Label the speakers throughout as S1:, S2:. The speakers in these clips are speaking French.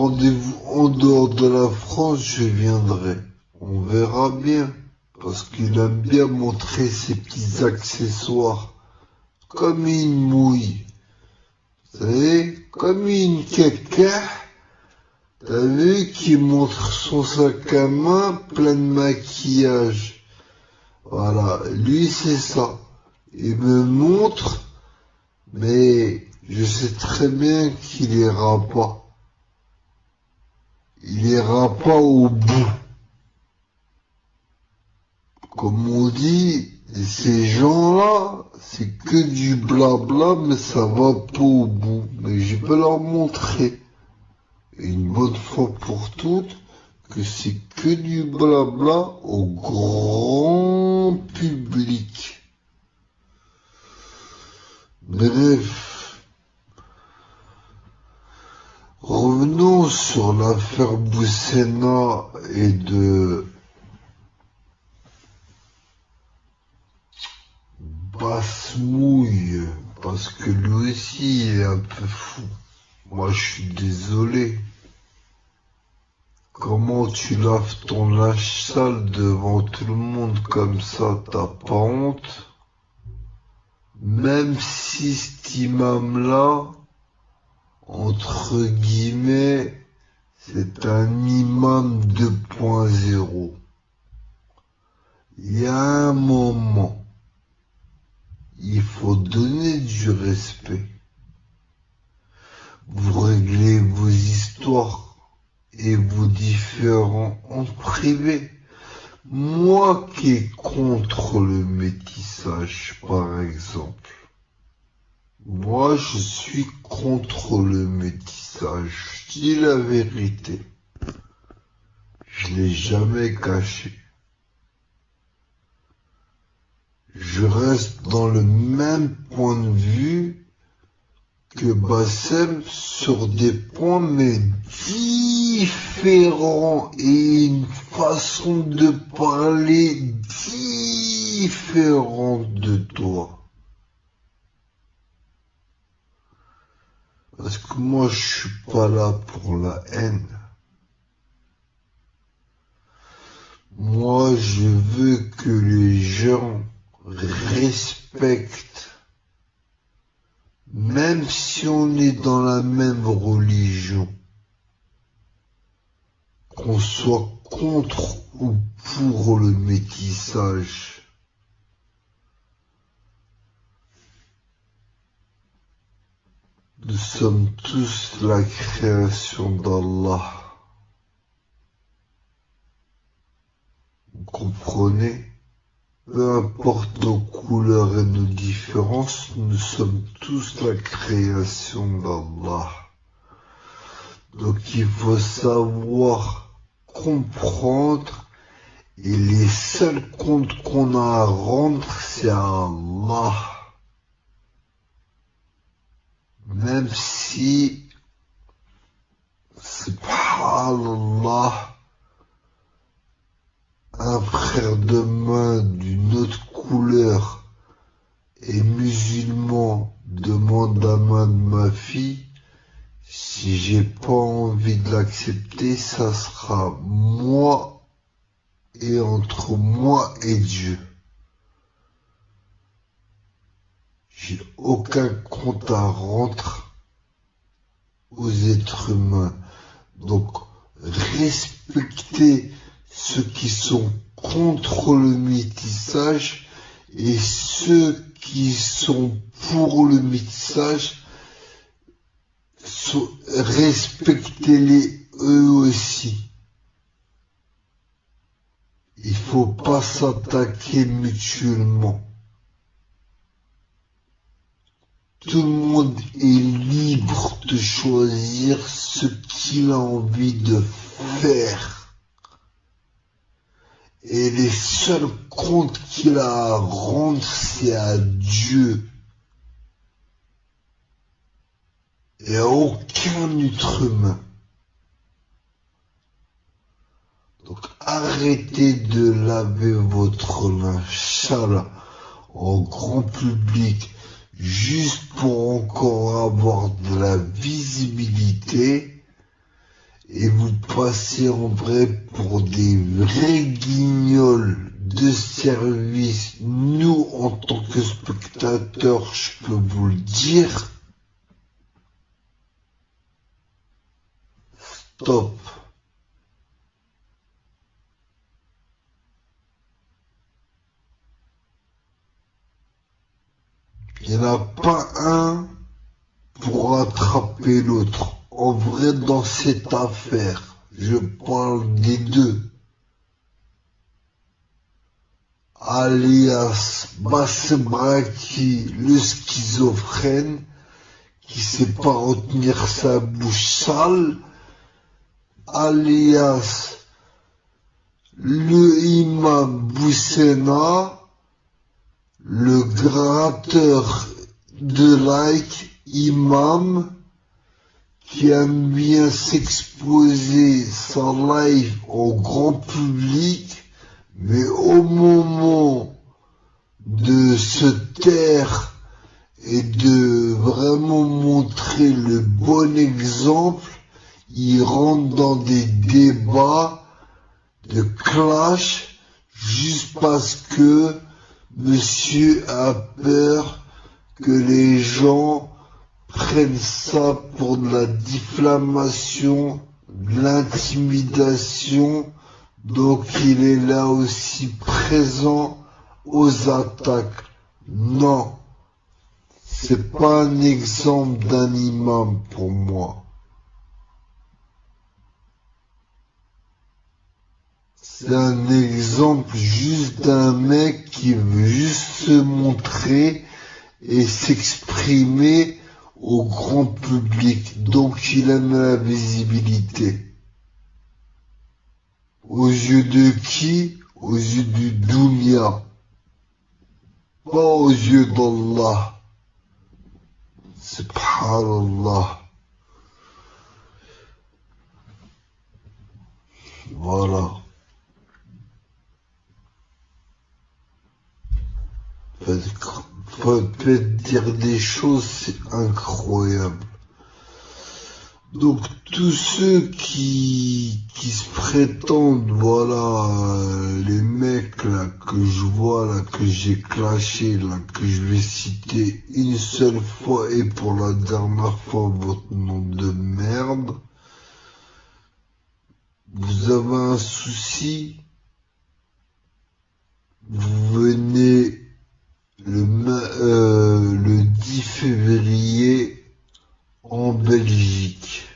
S1: rendez-vous en dehors de la France, je viendrai. On verra bien. Parce qu'il aime bien montrer ses petits accessoires. Comme une mouille. Vous savez, comme une caca. T'as vu qu'il montre son sac à main plein de maquillage. Voilà, lui c'est ça. Il me montre, mais je sais très bien qu'il ira pas. Il ira pas au bout. Comme on dit, ces gens-là, c'est que du blabla, mais ça va pas au bout. Mais je vais leur montrer, une bonne fois pour toutes, que c'est que du blabla au grand public. Bref, revenons sur l'affaire Boussena et de Basse-Mouille, parce que lui aussi est un peu fou. Moi, je suis désolé. Comment tu laves ton linge sale devant tout le monde comme ça, t'as pas honte? Même si cet imam-là, entre guillemets, c'est un imam 2.0. Il y a un moment, il faut donner du respect. Vous réglez vos histoires et vos différends en privé. Moi qui est contre le métissage, par exemple. Moi, je suis contre le métissage. Je dis la vérité. Je l'ai jamais caché. Je reste dans le même point de vue que Bassem sur des points mais différents et une façon de parler différente de toi. Parce que moi je suis pas là pour la haine. Moi je veux que les gens respectent. Même si on est dans la même religion, qu'on soit contre ou pour le métissage, nous sommes tous la création d'Allah. Vous comprenez? Peu importe nos couleurs et nos différences, nous sommes tous la création d'Allah. Donc il faut savoir comprendre et les seuls comptes qu'on a à rendre, c'est à Allah. Même si, subhanallah, un frère de main d'une autre couleur et musulman demande la main de ma fille, si j'ai pas envie de l'accepter, ça sera moi et entre moi et Dieu. J'ai aucun compte à rendre aux êtres humains. Donc, respectez ceux qui sont contre le métissage et ceux qui sont pour le métissage, respectez-les eux aussi. Il faut pas s'attaquer mutuellement. Tout le monde est libre de choisir ce qu'il a envie de faire. Et les seuls comptes qu'il a à rendre, c'est à Dieu. Et à aucun être humain. Donc arrêtez de laver votre linge sale en grand public juste pour encore avoir de la visibilité et vous passez en vrai pour des vrais guignols de service. Nous, en tant que spectateurs, je peux vous le dire. Stop. Il n'y en a pas un pour rattraper l'autre. En vrai, dans cette affaire, je parle des deux. Alias Bassebraki, le schizophrène, qui sait pas retenir sa bouche sale, alias le imam Boussena, le gratteur de like imam, qui aime bien s'exposer sa live au grand public, mais au moment de se taire et de vraiment montrer le bon exemple, il rentre dans des débats de clash juste parce que monsieur a peur que les gens prennent ça pour de la diffamation, de l'intimidation, donc il est là aussi présent aux attaques. Non, c'est pas un exemple d'un imam pour moi. C'est un exemple juste d'un mec qui veut juste se montrer et s'exprimer au grand public. Donc il aime la visibilité. Aux yeux de qui? Aux yeux du dunya. Pas aux yeux d'Allah. Subhanallah. Voilà. Faut peut-être dire des choses, c'est incroyable. Donc tous ceux qui se prétendent, voilà, les mecs là que je vois là, que j'ai clashé là, que je vais citer une seule fois et pour la dernière fois votre nom de merde, vous avez un souci, vous venez le 10 février en Belgique.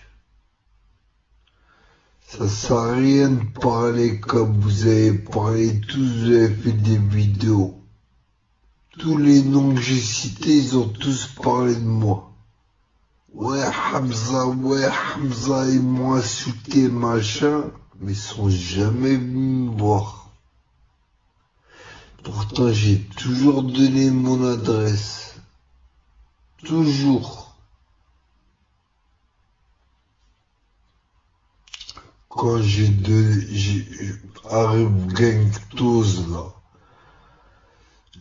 S1: Ça sert à rien de parler comme vous avez parlé, tous vous avez fait des vidéos. Tous les noms que j'ai cités, ils ont tous parlé de moi. Ouais Hamza, ils m'ont insulté, machin, mais ils sont jamais venus me voir. Pourtant, j'ai toujours donné mon adresse. Toujours. Quand j'ai Arif Gangtos là,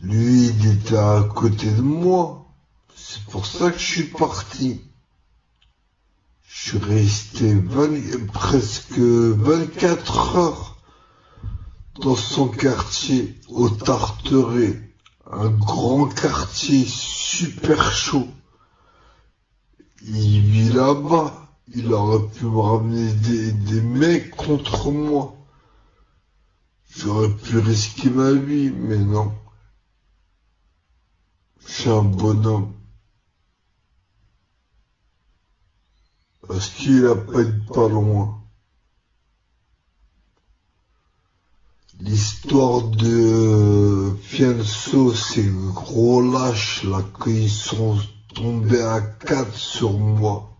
S1: lui il était à côté de moi, c'est pour ça que je suis parti. Je suis resté presque 24 heures dans son quartier, au Tarteret, un grand quartier super chaud. Il vit là-bas. Il aurait pu me ramener des mecs contre moi. J'aurais pu risquer ma vie, mais non. Je suis un bonhomme. Parce qu'il a pas été pas loin. L'histoire de Fianso, ces gros lâches là, qu'ils sont tombés à 4 sur moi.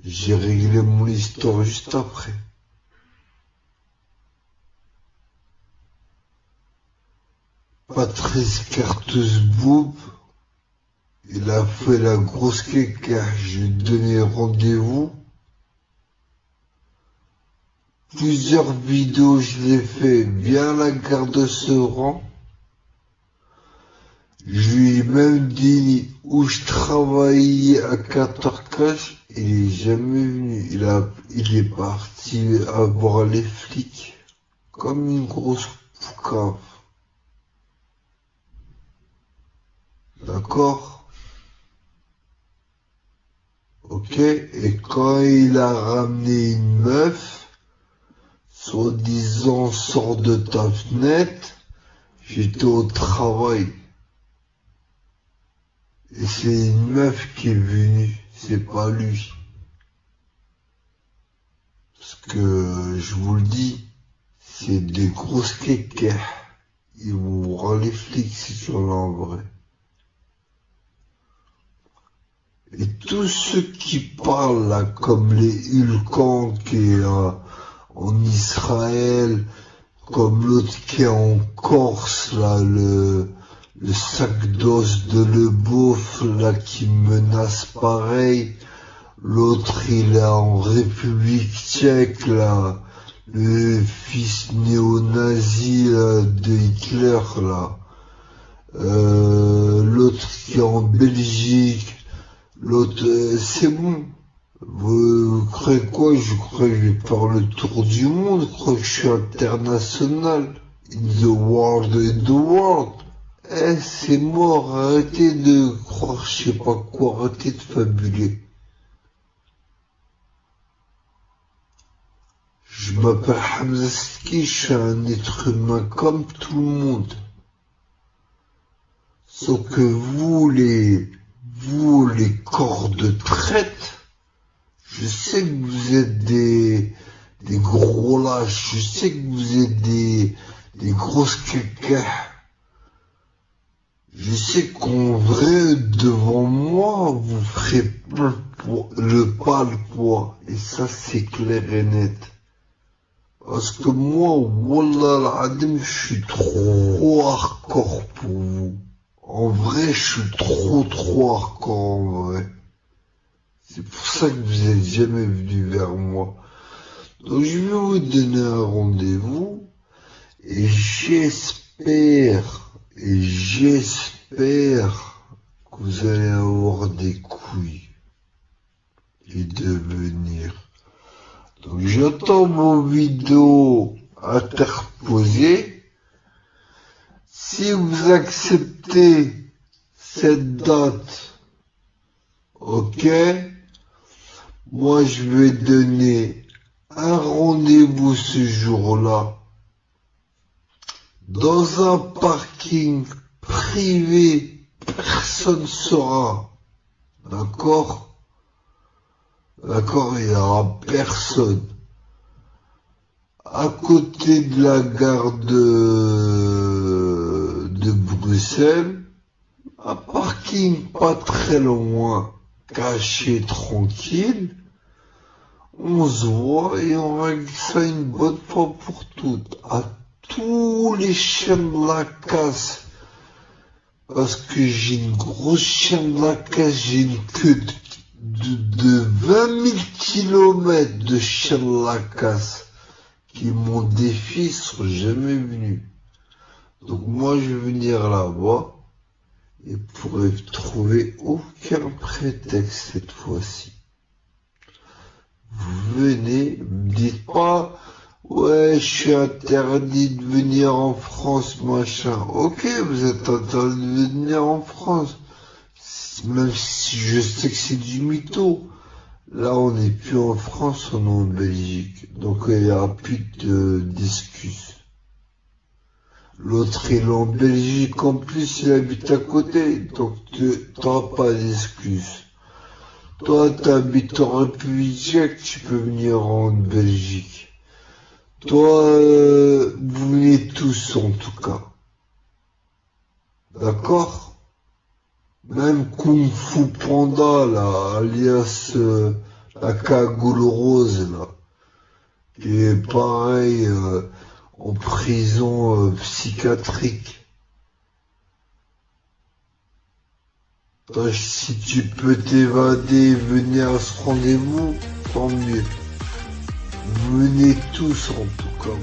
S1: J'ai réglé mon histoire juste après. Patrice Carteuse-Boub, il a fait la grosse caca, je lui ai donné rendez-vous. Plusieurs vidéos je l'ai fait via la gare de Sevran. Je lui ai même dit où je travaillais à 4h15 il est jamais venu. Il est parti voir les flics comme une grosse poucave. D'accord? Ok? Et quand il a ramené une meuf, soi-disant sort de ta fenêtre, j'étais au travail. Et c'est une meuf qui est venue, c'est pas lui. Parce que, je vous le dis, c'est des grosses kékères. Ils vont voir les flics si tu en as en vrai. Et tous ceux qui parlent là, comme les Hulkans qui est en Israël, comme l'autre qui est en Corse, là, le sac d'os de Le Beauf, là, qui menace pareil. L'autre, il est en République tchèque, là, le fils néo-nazi de Hitler, là. L'autre qui est en Belgique. L'autre, c'est bon. Vous croyez quoi? Je crois que je vais faire le tour du monde. Je crois que je suis international. In the world, in the world. Eh, c'est mort. Arrêtez de croire je sais pas quoi. Arrêtez de fabuler. Je m'appelle Hamza Ski, je suis un être humain comme tout le monde. Sauf que vous les corps de traite, je sais que vous êtes des gros lâches, je sais que vous êtes des grosses caca. Je sais qu'en vrai, devant moi, vous ferez pas le poids. Et ça, c'est clair et net. Parce que moi, wallah al-adim, je suis trop hardcore pour vous. En vrai, je suis trop hardcore en vrai. C'est pour ça que vous n'êtes jamais venu vers moi. Donc je vais vous donner un rendez-vous et j'espère que vous allez avoir des couilles et devenir. Donc j'attends vos vidéos interposées. Si vous acceptez cette date, ok, moi je vais donner un rendez-vous ce jour-là dans un parking privé, personne sera, d'accord? D'accord, il n'y aura personne. À côté de la gare de Bruxelles, un parking pas très loin, caché, tranquille. On se voit et on règle ça une bonne fois pour toutes. À tous les chiens de la casse. Parce que j'ai une grosse chienne de la casse, j'ai une queue de 20 000 kilomètres de chiens de la casse qui m'ont défié, sont jamais venus. Donc moi je vais venir là-bas et pourrais trouver aucun prétexte cette fois-ci. Vous venez, me dites pas, ouais, je suis interdit de venir en France, machin. Ok, vous êtes interdit de venir en France. Même si je sais que c'est du mytho. Là, on n'est plus en France, on est en Belgique. Donc, il n'y aura plus d'excuses. L'autre, il est en Belgique. En plus, il habite à côté. Donc, t'auras pas d'excuses. Toi, t'habites en République tchèque, tu peux venir en Belgique. Toi, vous venez tous, en tout cas. D'accord? Même Kung Fu Panda, là, alias la cagoule rose, là, qui est pareil en prison psychiatrique. Donc, si tu peux t'évader, venir à ce rendez-vous, tant mieux. Venez tous en tout cas.